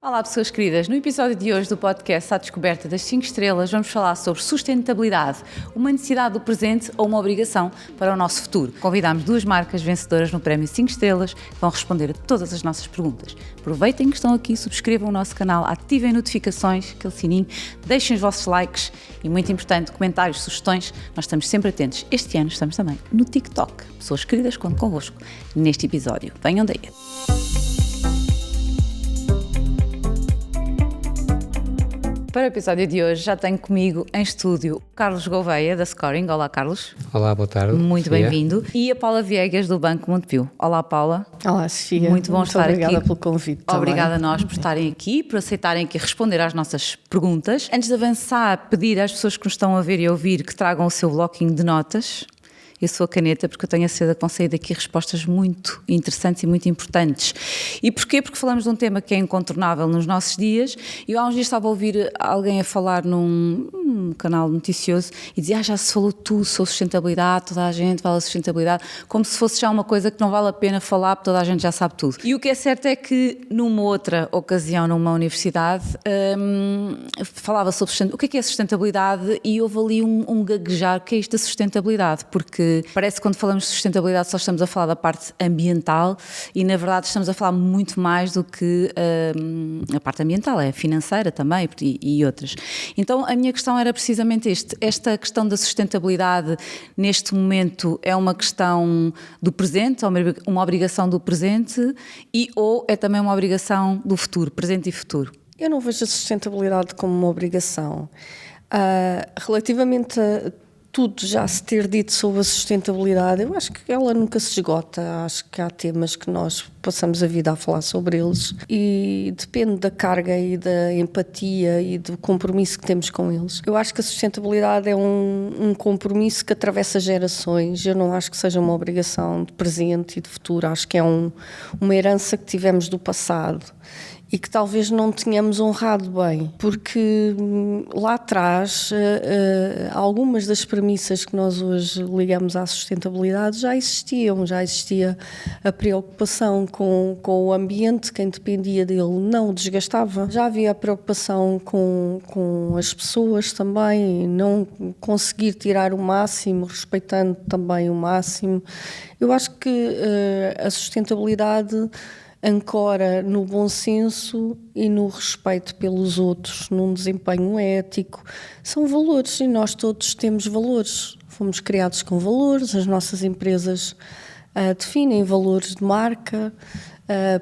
Olá pessoas queridas, no episódio de hoje do podcast À Descoberta das 5 Estrelas vamos falar sobre sustentabilidade, uma necessidade do presente ou uma obrigação para o nosso futuro. Convidámos 2 marcas vencedoras no prémio 5 Estrelas que vão responder a todas as nossas perguntas. Aproveitem que estão aqui, subscrevam o nosso canal, ativem notificações, aquele sininho, deixem os vossos likes e, muito importante, comentários, sugestões, nós estamos sempre atentos. Este ano estamos também no TikTok. Pessoas queridas, conto convosco neste episódio. Venham daí. Para o episódio de hoje já tenho comigo em estúdio o Carlos Gouveia, da Scoring. Olá, Carlos. Olá, boa tarde. Muito bem-vindo. E a Paula Viegas, do Banco Montepio. Olá, Paula. Olá, Sofia. Muito bom estar aqui. Obrigada pelo convite. Obrigada a nós por estarem aqui, por aceitarem aqui responder às nossas perguntas. Antes de avançar, pedir às pessoas que nos estão a ver e a ouvir que tragam o seu bloquinho de notas e a sua caneta, porque eu tenho a certeza que vão sair daqui respostas muito interessantes e muito importantes. E porquê? Porque falamos de um tema que é incontornável nos nossos dias. Eu há uns dias estava a ouvir alguém a falar num canal noticioso e dizia, já se falou tudo sobre sustentabilidade, toda a gente fala de sustentabilidade, como se fosse já uma coisa que não vale a pena falar, porque toda a gente já sabe tudo. E o que é certo é que numa outra ocasião, numa universidade, falava sobre o que é sustentabilidade, e houve ali um gaguejar, o que é isto da sustentabilidade, porque parece que quando falamos de sustentabilidade só estamos a falar da parte ambiental e na verdade estamos a falar muito mais do que a parte ambiental, é financeira também e outras. Então a minha questão era precisamente esta questão da sustentabilidade neste momento é uma questão do presente, uma obrigação do presente ou é também uma obrigação do futuro, presente e futuro? Eu não vejo a sustentabilidade como uma obrigação. Relativamente a tudo já se ter dito sobre a sustentabilidade, eu acho que ela nunca se esgota. Acho que há temas que nós passamos a vida a falar sobre eles e depende da carga e da empatia e do compromisso que temos com eles. Eu acho que a sustentabilidade é um compromisso que atravessa gerações. Eu não acho que seja uma obrigação de presente e de futuro. Acho que é uma herança que tivemos do passado e que talvez não tenhamos honrado bem, porque lá atrás algumas das premissas que nós hoje ligamos à sustentabilidade já existia a preocupação com o ambiente, quem dependia dele não o desgastava, já havia a preocupação com as pessoas também, não conseguir tirar o máximo, respeitando também o máximo. Eu acho que a sustentabilidade ancora no bom senso e no respeito pelos outros, num desempenho ético. São valores e nós todos temos valores. Fomos criados com valores, as nossas empresas definem valores de marca,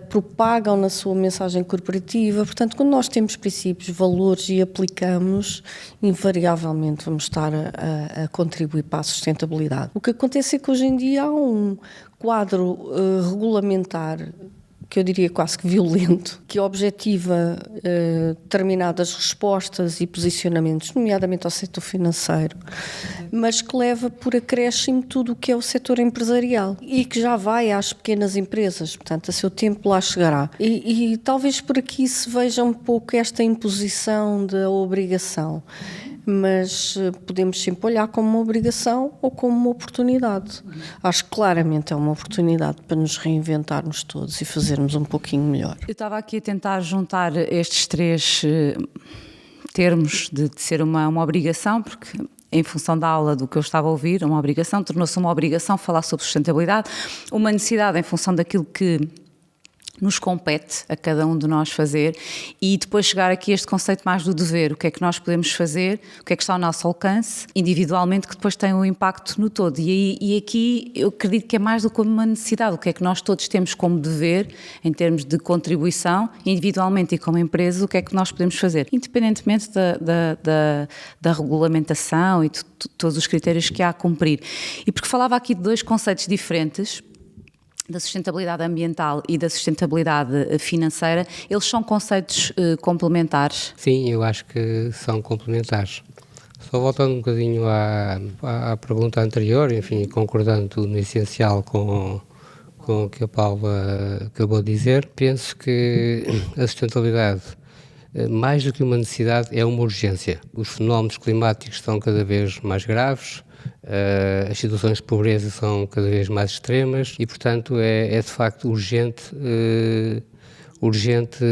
propagam na sua mensagem corporativa. Portanto, quando nós temos princípios, valores e aplicamos, invariavelmente vamos estar a contribuir para a sustentabilidade. O que acontece é que hoje em dia há um quadro regulamentar que eu diria quase que violento, que objetiva determinadas respostas e posicionamentos, nomeadamente ao setor financeiro, mas que leva por acréscimo tudo o que é o setor empresarial e que já vai às pequenas empresas, portanto, a seu tempo lá chegará. E talvez por aqui se veja um pouco esta imposição da obrigação, mas podemos sempre olhar como uma obrigação ou como uma oportunidade. Acho que claramente é uma oportunidade para nos reinventarmos todos e fazermos um pouquinho melhor. Eu estava aqui a tentar juntar estes 3 termos de ser uma obrigação, porque em função da aula do que eu estava a ouvir, uma obrigação, tornou-se uma obrigação falar sobre sustentabilidade, uma necessidade em função daquilo que nos compete a cada um de nós fazer, e depois chegar aqui a este conceito mais do dever, o que é que nós podemos fazer, o que é que está ao nosso alcance, individualmente, que depois tem um impacto no todo. E aqui eu acredito que é mais do que uma necessidade, o que é que nós todos temos como dever, em termos de contribuição, individualmente e como empresa, o que é que nós podemos fazer, independentemente da regulamentação e de todos os critérios que há a cumprir. E porque falava aqui de 2 conceitos diferentes, da sustentabilidade ambiental e da sustentabilidade financeira, eles são conceitos complementares? Sim, eu acho que são complementares. Só voltando um bocadinho à pergunta anterior, enfim, concordando no essencial com o que a Paula acabou de dizer, penso que a sustentabilidade, mais do que uma necessidade, é uma urgência. Os fenómenos climáticos estão cada vez mais graves, as situações de pobreza são cada vez mais extremas e, portanto, é de facto urgente urgente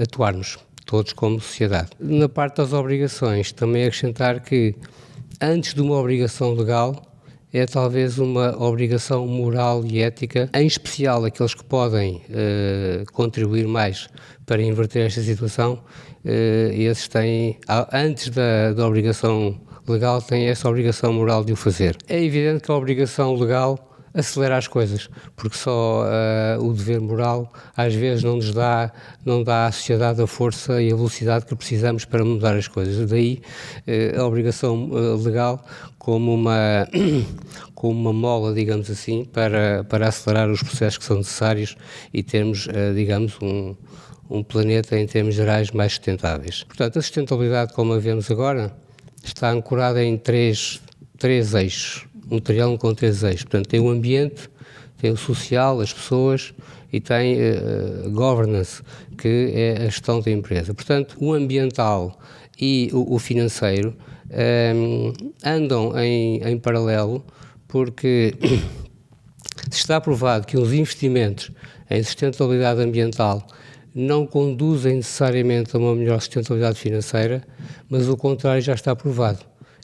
atuarmos, todos como sociedade. Na parte das obrigações, também acrescentar que, antes de uma obrigação legal, é talvez uma obrigação moral e ética, em especial aqueles que podem contribuir mais para inverter esta situação, esses têm, antes da obrigação legal, têm essa obrigação moral de o fazer. É evidente que a obrigação legal acelera as coisas, porque só o dever moral às vezes não dá à sociedade a força e a velocidade que precisamos para mudar as coisas. Daí a obrigação legal como uma mola, digamos assim, para acelerar os processos que são necessários e termos, digamos, um planeta em termos gerais mais sustentáveis. Portanto, a sustentabilidade, como a vemos agora, está ancorada em três eixos. Um triângulo com 3 eixos. Portanto, tem o ambiente, tem o social, as pessoas, e tem governance, que é a gestão da empresa. Portanto, o ambiental e o financeiro andam em paralelo, porque está provado que os investimentos em sustentabilidade ambiental não conduzem necessariamente a uma melhor sustentabilidade financeira, mas o contrário já está provado,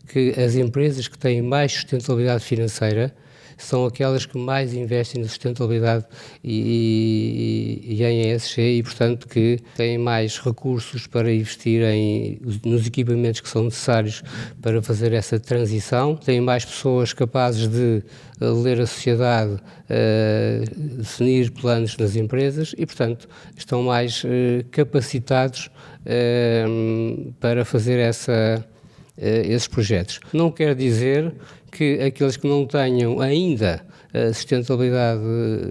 que as empresas que têm mais sustentabilidade financeira são aquelas que mais investem na sustentabilidade e em ESG e, portanto, que têm mais recursos para investir nos equipamentos que são necessários para fazer essa transição, têm mais pessoas capazes de ler a sociedade, definir planos nas empresas e, portanto, estão mais capacitados para fazer esses projetos. Não quer dizer que aqueles que não tenham ainda a sustentabilidade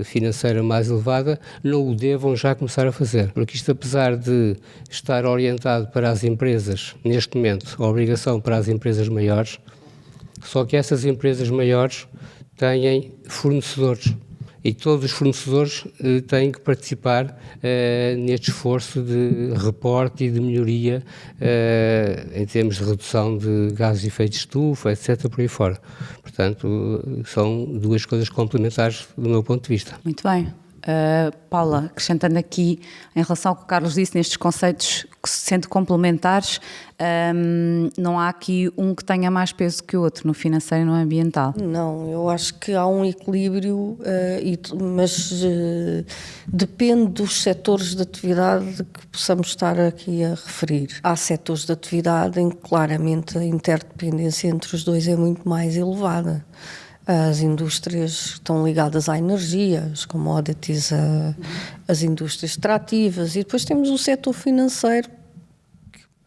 financeira mais elevada não o devam já começar a fazer, porque isto, apesar de estar orientado para as empresas, neste momento, a obrigação para as empresas maiores, só que essas empresas maiores têm fornecedores. E todos os fornecedores têm que participar neste esforço de reporte e de melhoria em termos de redução de gases de efeito de estufa, etc., por aí fora. Portanto, são duas coisas complementares do meu ponto de vista. Muito bem. Paula, acrescentando aqui, em relação ao que o Carlos disse, nestes conceitos que sendo complementares, não há aqui um que tenha mais peso que o outro, no financeiro e no ambiental? Não, eu acho que há um equilíbrio, mas depende dos setores de atividade que possamos estar aqui a referir. Há setores de atividade em que claramente a interdependência entre os dois é muito mais elevada. As indústrias estão ligadas à energia, as commodities, as indústrias extrativas, e depois temos o setor financeiro,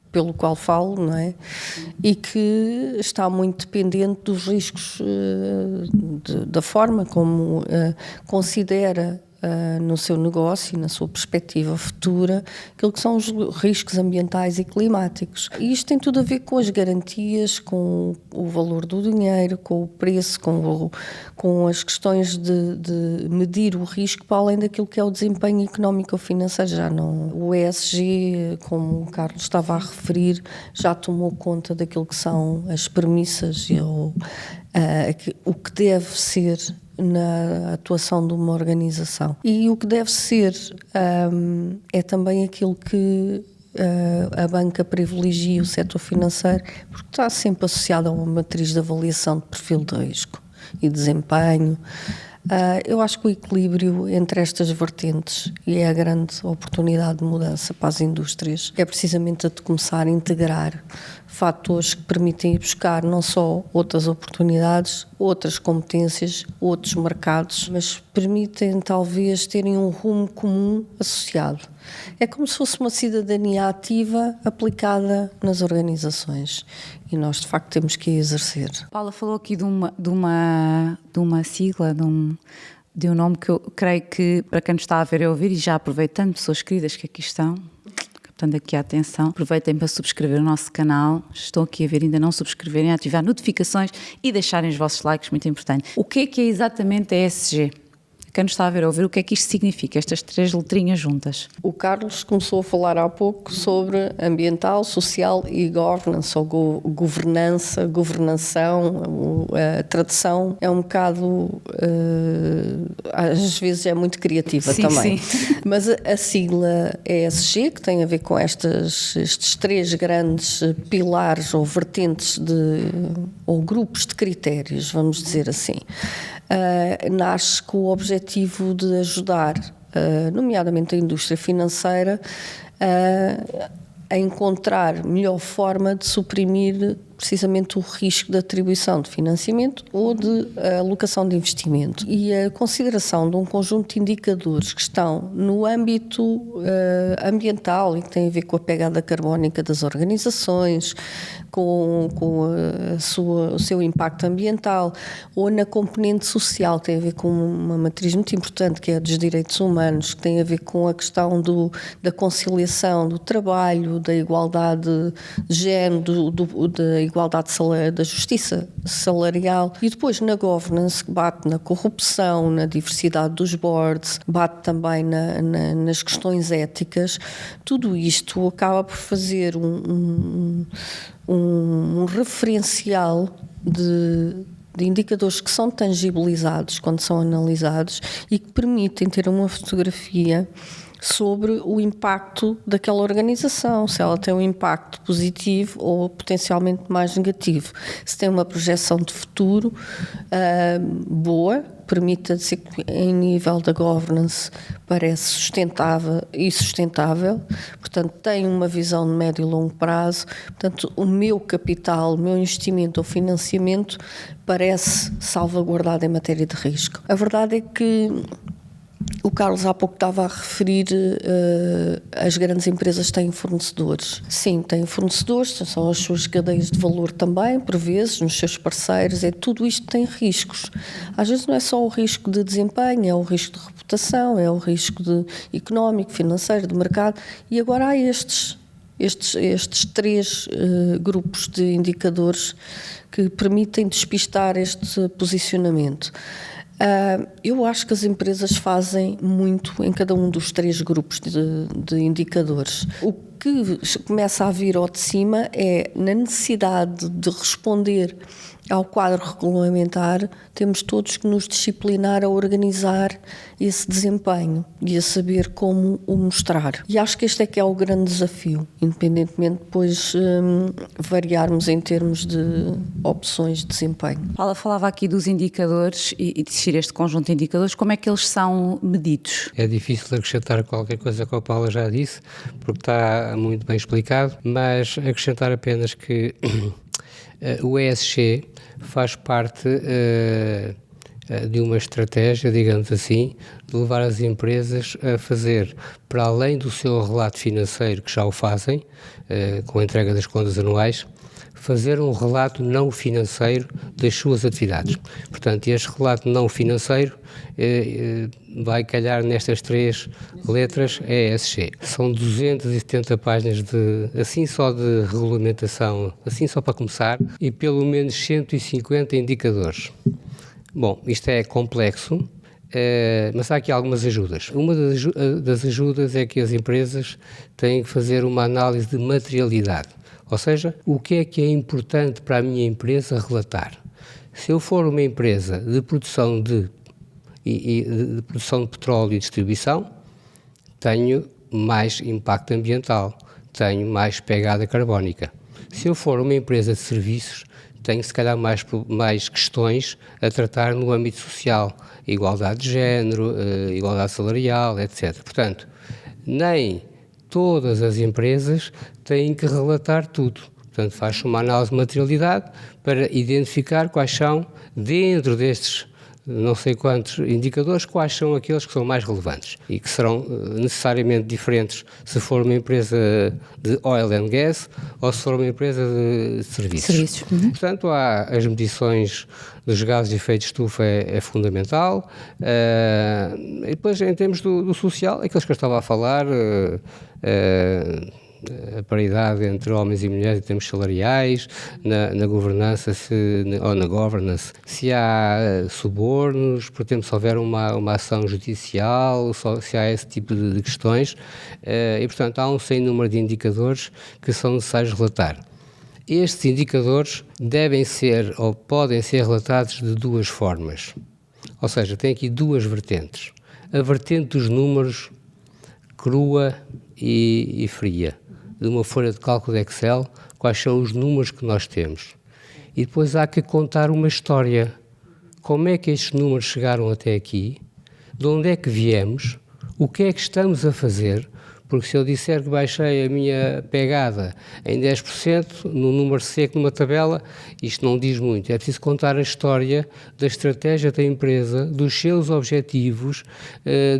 pelo qual falo, não é? E que está muito dependente dos riscos, da forma como considera no seu negócio e na sua perspectiva futura aquilo que são os riscos ambientais e climáticos. E isto tem tudo a ver com as garantias, com o valor do dinheiro, com o preço, com as questões de medir o risco para além daquilo que é o desempenho económico ou financeiro. Já não, o ESG, como o Carlos estava a referir, já tomou conta daquilo que são as premissas e o que deve ser na atuação de uma organização. E o que deve ser é também aquilo que a banca privilegia, o setor financeiro, porque está sempre associado a uma matriz de avaliação de perfil de risco e desempenho. Eu acho que o equilíbrio entre estas vertentes, e é a grande oportunidade de mudança para as indústrias, é precisamente a de começar a integrar fatores que permitem ir buscar não só outras oportunidades, outras competências, outros mercados, mas permitem talvez terem um rumo comum associado. É como se fosse uma cidadania ativa aplicada nas organizações e nós de facto temos que exercer. Paula falou aqui de uma sigla, de um nome que eu creio que para quem nos está a ver e a ouvir, e já aproveitando, pessoas queridas que aqui estão, captando aqui a atenção, aproveitem para subscrever o nosso canal, estão aqui a ver, ainda não subscreverem, ativar notificações e deixarem os vossos likes, muito importante. O que é exatamente a ESG? quem nos está a ver ou ouvir, o que é que isto significa, estas 3 letrinhas juntas? O Carlos começou a falar há pouco sobre ambiental, social e governance, ou governança, governação. A tradução é um bocado, às vezes é muito criativa também. Sim. Mas a sigla ESG, que tem a ver com estes 3 grandes pilares ou vertentes ou grupos de critérios, vamos dizer assim, nasce com o objetivo de ajudar, nomeadamente a indústria financeira, a encontrar melhor forma de suprimir precisamente o risco de atribuição de financiamento ou de alocação de investimento. E a consideração de um conjunto de indicadores que estão no âmbito ambiental e que têm a ver com a pegada carbónica das organizações, com o seu impacto ambiental, ou na componente social, que tem a ver com uma matriz muito importante, que é a dos direitos humanos, que tem a ver com a questão da conciliação do trabalho, da igualdade de género, da igualdade da justiça salarial, e depois na governance, que bate na corrupção, na diversidade dos boards, bate também nas questões éticas. Tudo isto acaba por fazer um referencial de indicadores que são tangibilizados quando são analisados e que permitem ter uma fotografia sobre o impacto daquela organização, se ela tem um impacto positivo ou potencialmente mais negativo, se tem uma projeção de futuro boa, permita dizer que em nível da governance parece sustentável, portanto tem uma visão de médio e longo prazo, portanto o meu capital, o meu investimento ou financiamento parece salvaguardado em matéria de risco. A verdade é que o Carlos há pouco estava a referir as grandes empresas têm fornecedores. Sim, têm fornecedores, são as suas cadeias de valor também, por vezes, nos seus parceiros, tudo isto tem riscos. Às vezes não é só o risco de desempenho, é o risco de reputação, é o risco económico, financeiro, de mercado, e agora há estes 3 grupos de indicadores que permitem despistar este posicionamento. Eu acho que as empresas fazem muito em cada um dos 3 grupos de indicadores. O que começa a vir ao de cima é, na necessidade de responder ao quadro regulamentar, temos todos que nos disciplinar a organizar esse desempenho e a saber como o mostrar. E acho que este é que é o grande desafio, independentemente depois variarmos em termos de opções de desempenho. Paula falava aqui dos indicadores e de existir este conjunto de indicadores, como é que eles são medidos? É difícil acrescentar qualquer coisa que a Paula já disse, porque está muito bem explicado, mas acrescentar apenas que o ESG faz parte de uma estratégia, digamos assim, de levar as empresas a fazer, para além do seu relato financeiro, que já o fazem, com a entrega das contas anuais, fazer um relato não financeiro das suas atividades. Portanto, este relato não financeiro vai calhar nestas 3 letras ESG. São 270 páginas assim só de regulamentação, assim só para começar, e pelo menos 150 indicadores. Bom, isto é complexo, mas há aqui algumas ajudas. Uma das ajudas é que as empresas têm que fazer uma análise de materialidade. Ou seja, o que é importante para a minha empresa relatar? Se eu for uma empresa de produção de petróleo e distribuição, tenho mais impacto ambiental, tenho mais pegada carbónica. Se eu for uma empresa de serviços, tenho se calhar mais questões a tratar no âmbito social, igualdade de género, igualdade salarial, etc. Portanto, nem todas as empresas têm que relatar tudo. Portanto, faz-se uma análise de materialidade para identificar quais são, dentro destes não sei quantos indicadores, quais são aqueles que são mais relevantes e que serão necessariamente diferentes se for uma empresa de oil and gas ou se for uma empresa de serviços. Uhum. Portanto, há as medições dos gases de efeito de estufa é fundamental. E depois, em termos do social, aqueles que eu estava a falar, a paridade entre homens e mulheres em termos salariais, na governança ou na governance, se há subornos, por exemplo, se houver uma ação judicial, se há esse tipo de questões, e portanto há um sem número de indicadores que são necessários relatar. Estes indicadores devem ser ou podem ser relatados de duas formas, ou seja, tem aqui duas vertentes. A vertente dos números crua e fria, de uma folha de cálculo de Excel, quais são os números que nós temos. E depois há que contar uma história. Como é que estes números chegaram até aqui? De onde é que viemos? O que é que estamos a fazer? Porque se eu disser que baixei a minha pegada em 10% num número seco numa tabela, isto não diz muito. É preciso contar a história da estratégia da empresa, dos seus objetivos,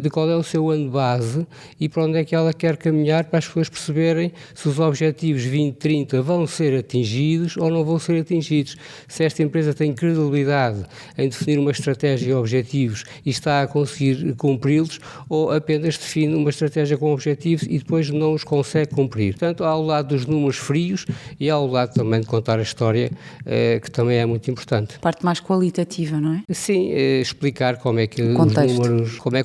de qual é o seu ano base e para onde é que ela quer caminhar, para as pessoas perceberem se os objetivos 2030 vão ser atingidos ou não vão ser atingidos. Se esta empresa tem credibilidade em definir uma estratégia e objetivos e está a conseguir cumpri-los, ou apenas define uma estratégia com objetivos e depois não os consegue cumprir. Portanto, há o lado dos números frios e há o lado também de contar a história, que também é muito importante. Parte mais qualitativa, não é? Sim, explicar como é que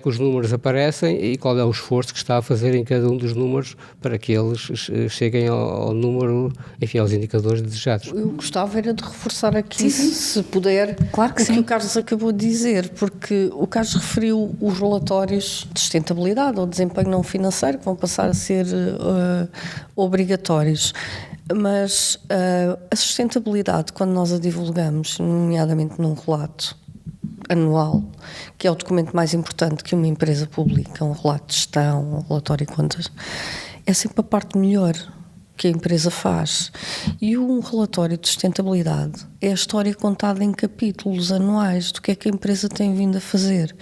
os números aparecem e qual é o esforço que está a fazer em cada um dos números para que eles cheguem ao número, enfim, aos indicadores desejados. Eu gostava era de reforçar aqui, se puder, claro que o que o Carlos acabou de dizer, porque o Carlos referiu os relatórios de sustentabilidade ou desempenho não financeiro que vão passar a ser obrigatórios. Mas a sustentabilidade, quando nós a divulgamos, nomeadamente num relato anual, que é o documento mais importante que uma empresa publica, um relato de gestão, um relatório de contas, é sempre a parte melhor que a empresa faz. E um relatório de sustentabilidade é a história contada em capítulos anuais do que é que a empresa tem vindo a fazer,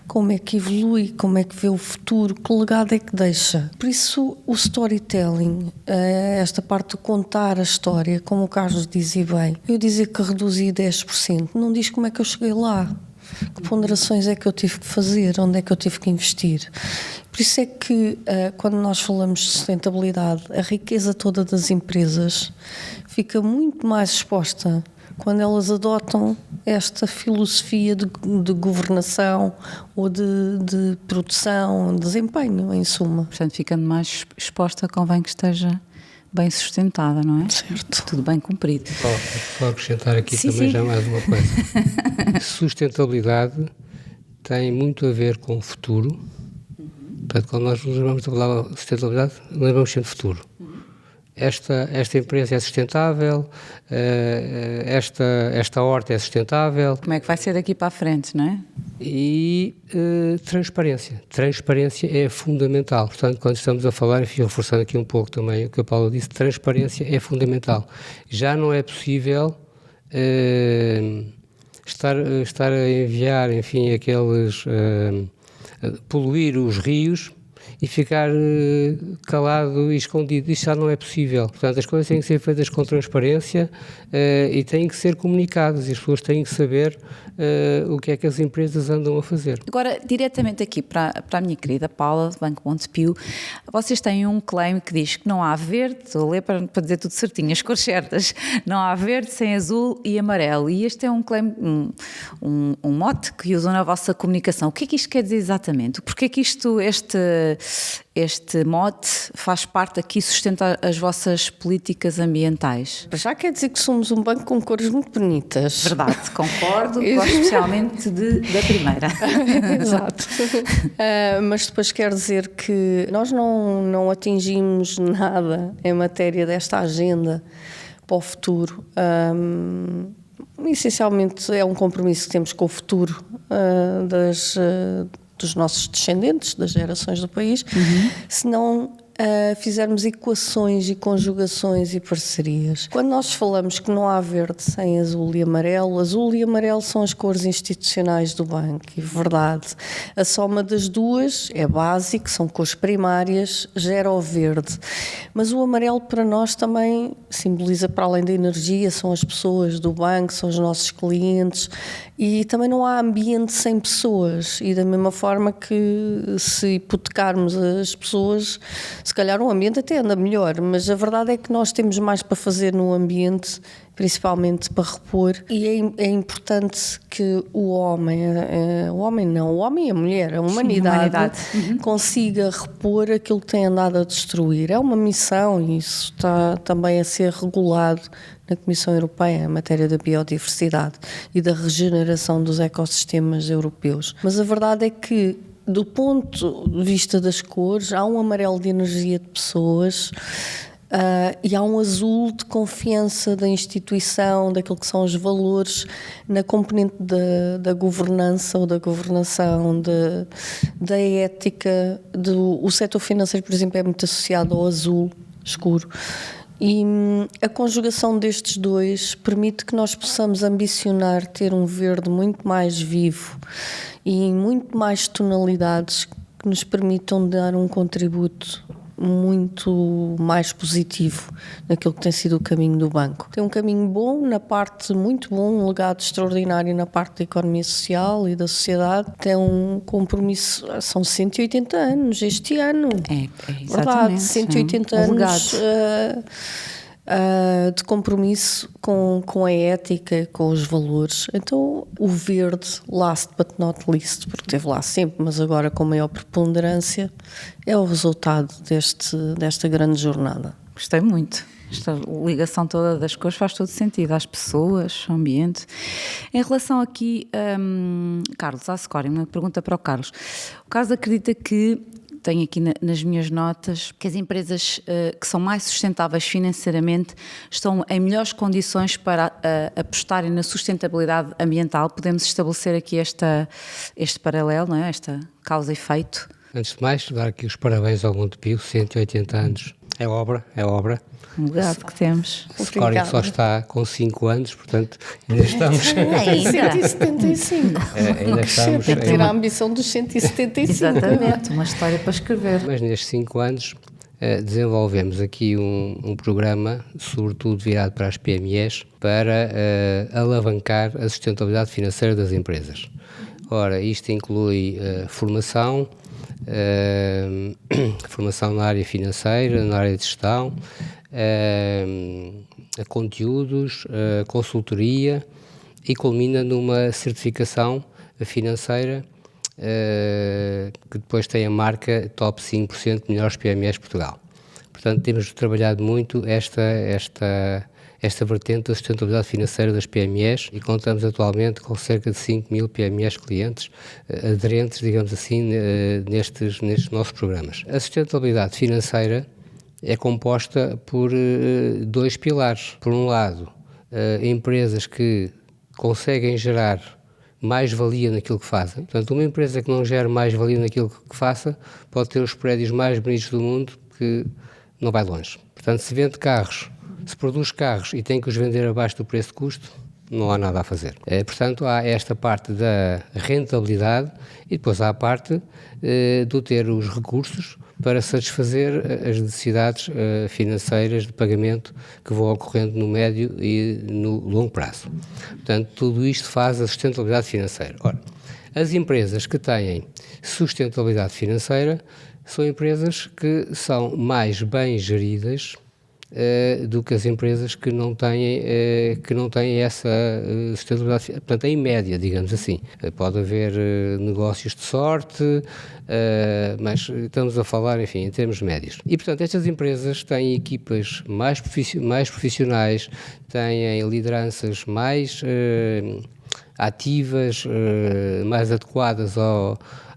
como é que evolui, como é que vê o futuro, que legado é que deixa. Por isso, o storytelling, esta parte de contar a história, como o Carlos dizia bem, eu dizer que reduzi 10%, não diz como é que eu cheguei lá. Que ponderações é que eu tive que fazer, onde é que eu tive que investir. Por isso é que, quando nós falamos de sustentabilidade, a riqueza toda das empresas fica muito mais exposta quando elas adotam esta filosofia de governação ou de produção, desempenho, em suma. Portanto, ficando mais exposta, convém que esteja bem sustentada, não é? Certo. Tudo bem cumprido. Só acrescentar aqui também já mais uma coisa. Sustentabilidade tem muito a ver com o futuro. Portanto, quando nós nos lembramos de falar de sustentabilidade, lembramos sempre do futuro. Esta empresa é sustentável, esta horta é sustentável. Como é que vai ser daqui para a frente, não é? E transparência. Transparência é fundamental. Portanto, quando estamos a falar, enfim, reforçando aqui um pouco também o que a Paula disse, transparência é fundamental. Já não é possível estar a enviar, enfim, poluir os rios e ficar calado e escondido. Isso já não é possível. Portanto, as coisas têm que ser feitas com transparência e têm que ser comunicadas e as pessoas têm que saber o que é que as empresas andam a fazer. Agora, diretamente aqui para a minha querida Paula, do Banco Montepio, vocês têm um claim que diz que não há verde, estou a ler para dizer tudo certinho, as cores certas, não há verde sem azul e amarelo. E este é um claim, um mote que usam na vossa comunicação. O que é que isto quer dizer exatamente? Porquê é que este mote faz parte aqui, sustenta as vossas políticas ambientais? Já quer dizer que somos um banco com cores muito bonitas. Verdade, concordo, gosto especialmente da primeira. Exato. Mas depois quer dizer que nós não atingimos nada em matéria desta agenda para o futuro. Essencialmente é um compromisso que temos com o futuro dos nossos descendentes, das gerações do país, se não fizermos equações e conjugações e parcerias. Quando nós falamos que não há verde sem azul e amarelo são as cores institucionais do banco, e verdade. A soma das duas é básico, são cores primárias, gera o verde. Mas o amarelo para nós também simboliza, para além da energia, são as pessoas do banco, são os nossos clientes, e também não há ambiente sem pessoas, e da mesma forma que se hipotecarmos as pessoas, Se calhar o ambiente até anda melhor, mas a verdade é que nós temos mais para fazer no ambiente, principalmente para repor, e é importante que o homem e a mulher, a humanidade, consiga repor aquilo que tem andado a destruir. É uma missão e isso está também a ser regulado na Comissão Europeia em matéria da biodiversidade e da regeneração dos ecossistemas europeus. Mas a verdade é que, do ponto de vista das cores, há um amarelo de energia de pessoas e há um azul de confiança da instituição, daquilo que são os valores na componente da governança ou da governação, da ética. O setor financeiro, por exemplo, é muito associado ao azul escuro. E a conjugação destes dois permite que nós possamos ambicionar ter um verde muito mais vivo e em muito mais tonalidades que nos permitam dar um contributo muito mais positivo naquilo que tem sido o caminho do banco. Tem um caminho bom na parte, muito bom, um legado extraordinário na parte da economia social e da sociedade. Tem um compromisso, são 180 anos este ano. É exatamente. Verdade, 180 anos de compromisso com a ética, com os valores. Então o verde, last but not least, porque esteve lá sempre, mas agora com maior preponderância, é o resultado desta grande jornada. Gostei muito. Esta ligação toda das cores faz todo sentido, às pessoas, ao ambiente. Em relação aqui, Carlos Ascori, uma pergunta para o Carlos. O Carlos acredita que, tenho aqui nas minhas notas, que as empresas que são mais sustentáveis financeiramente estão em melhores condições para apostarem na sustentabilidade ambiental. Podemos estabelecer aqui este paralelo, não é? Esta causa e efeito. Antes de mais, dar aqui os parabéns ao Montepio, 180 anos. É obra. Um legado que temos. A Scória só está com 5 anos, portanto, ainda estamos... Ainda 175. Ainda estamos... Tem que ter a ambição dos 175. Exatamente, uma história para escrever. Mas nestes 5 anos desenvolvemos aqui um programa, sobretudo virado para as PMEs, para alavancar a sustentabilidade financeira das empresas. Ora, isto inclui formação na área financeira, na área de gestão, conteúdos, consultoria e culmina numa certificação financeira que depois tem a marca Top 5% de melhores PMEs de Portugal. Portanto, temos trabalhado muito esta vertente da sustentabilidade financeira das PMEs e contamos atualmente com cerca de 5.000 PMEs clientes aderentes, digamos assim, nestes nossos programas. A sustentabilidade financeira é composta por dois pilares. Por um lado, empresas que conseguem gerar mais-valia naquilo que fazem. Portanto, uma empresa que não gera mais-valia naquilo que faça pode ter os prédios mais bonitos do mundo que não vai longe. Portanto, se vende carros, se produz carros e tem que os vender abaixo do preço de custo, não há nada a fazer. Portanto, há esta parte da rentabilidade e depois há a parte do ter os recursos para satisfazer as necessidades financeiras de pagamento que vão ocorrendo no médio e no longo prazo. Portanto, tudo isto faz a sustentabilidade financeira. Ora, as empresas que têm sustentabilidade financeira são empresas que são mais bem geridas do que as empresas que não têm essa sustentabilidade. Portanto, em média, digamos assim. Pode haver negócios de sorte, mas estamos a falar, enfim, em termos médios. E, portanto, estas empresas têm equipas mais profissionais, têm lideranças mais ativas, mais adequadas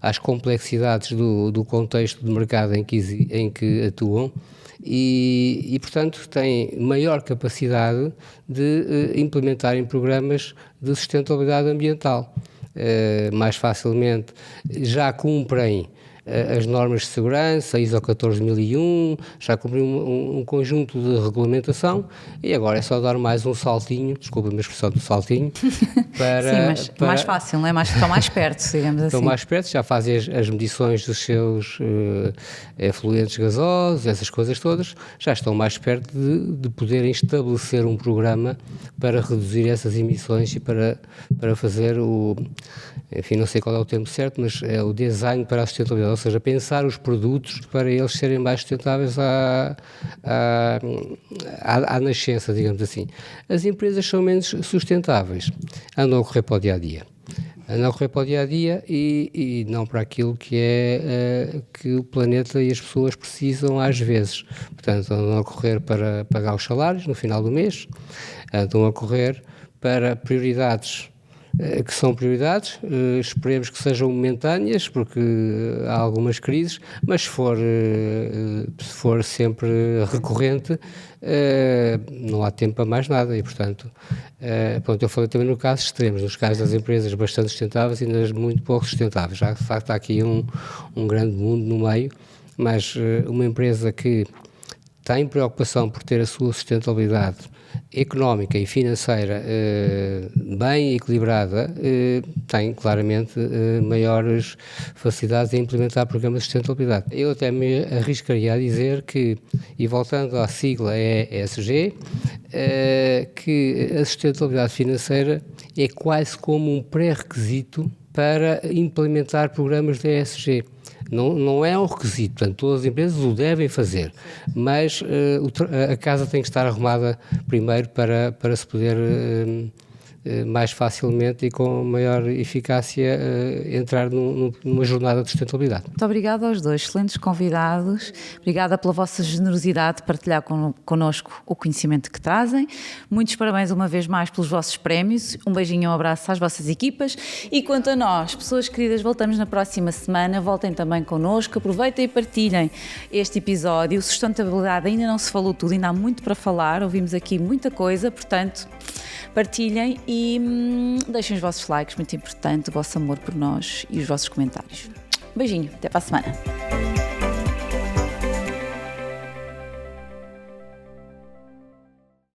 às complexidades do contexto de mercado em que atuam e, portanto, têm maior capacidade de implementarem programas de sustentabilidade ambiental. Mais facilmente já cumprem as normas de segurança, a ISO 14001, já cumpriu um conjunto de regulamentação e agora é só dar mais um saltinho, desculpa-me a expressão do saltinho, para... Sim, mas mais fácil, não é? Estão mais perto, digamos assim. Estão mais perto, já fazem as medições dos seus efluentes gasosos, essas coisas todas, já estão mais perto de poderem estabelecer um programa para reduzir essas emissões e para fazer enfim, não sei qual é o termo certo, mas é o design para a sustentabilidade ou seja, pensar os produtos para eles serem mais sustentáveis à nascença, digamos assim. As empresas são menos sustentáveis, andam a correr para o dia-a-dia. Andam a correr para o dia-a-dia e não para aquilo que o planeta e as pessoas precisam às vezes. Portanto, andam a correr para pagar os salários no final do mês, andam a correr para prioridades que são prioridades, esperemos que sejam momentâneas, porque há algumas crises, mas se for sempre recorrente, não há tempo para mais nada e, portanto, eu falei também no caso extremos, nos casos das empresas bastante sustentáveis e nas muito pouco sustentáveis. Já, de facto, há aqui um grande mundo no meio, mas uma empresa que tem preocupação por ter a sua sustentabilidade económica e financeira bem equilibrada, tem claramente maiores facilidades em implementar programas de sustentabilidade. Eu até me arriscaria a dizer que, e voltando à sigla ESG, que a sustentabilidade financeira é quase como um pré-requisito para implementar programas de ESG. Não é um requisito, portanto, todas as empresas o devem fazer, mas a casa tem que estar arrumada primeiro para se poder mais facilmente e com maior eficácia entrar numa jornada de sustentabilidade. Muito obrigada aos dois, excelentes convidados. Obrigada pela vossa generosidade de partilhar connosco o conhecimento que trazem. Muitos parabéns uma vez mais pelos vossos prémios. Um beijinho e um abraço às vossas equipas. E quanto a nós, pessoas queridas, voltamos na próxima semana. Voltem também connosco. Aproveitem e partilhem este episódio. Sustentabilidade ainda não se falou tudo, ainda há muito para falar. Ouvimos aqui muita coisa, portanto, partilhem e deixem os vossos likes, muito importante, o vosso amor por nós e os vossos comentários. Beijinho, até para a semana.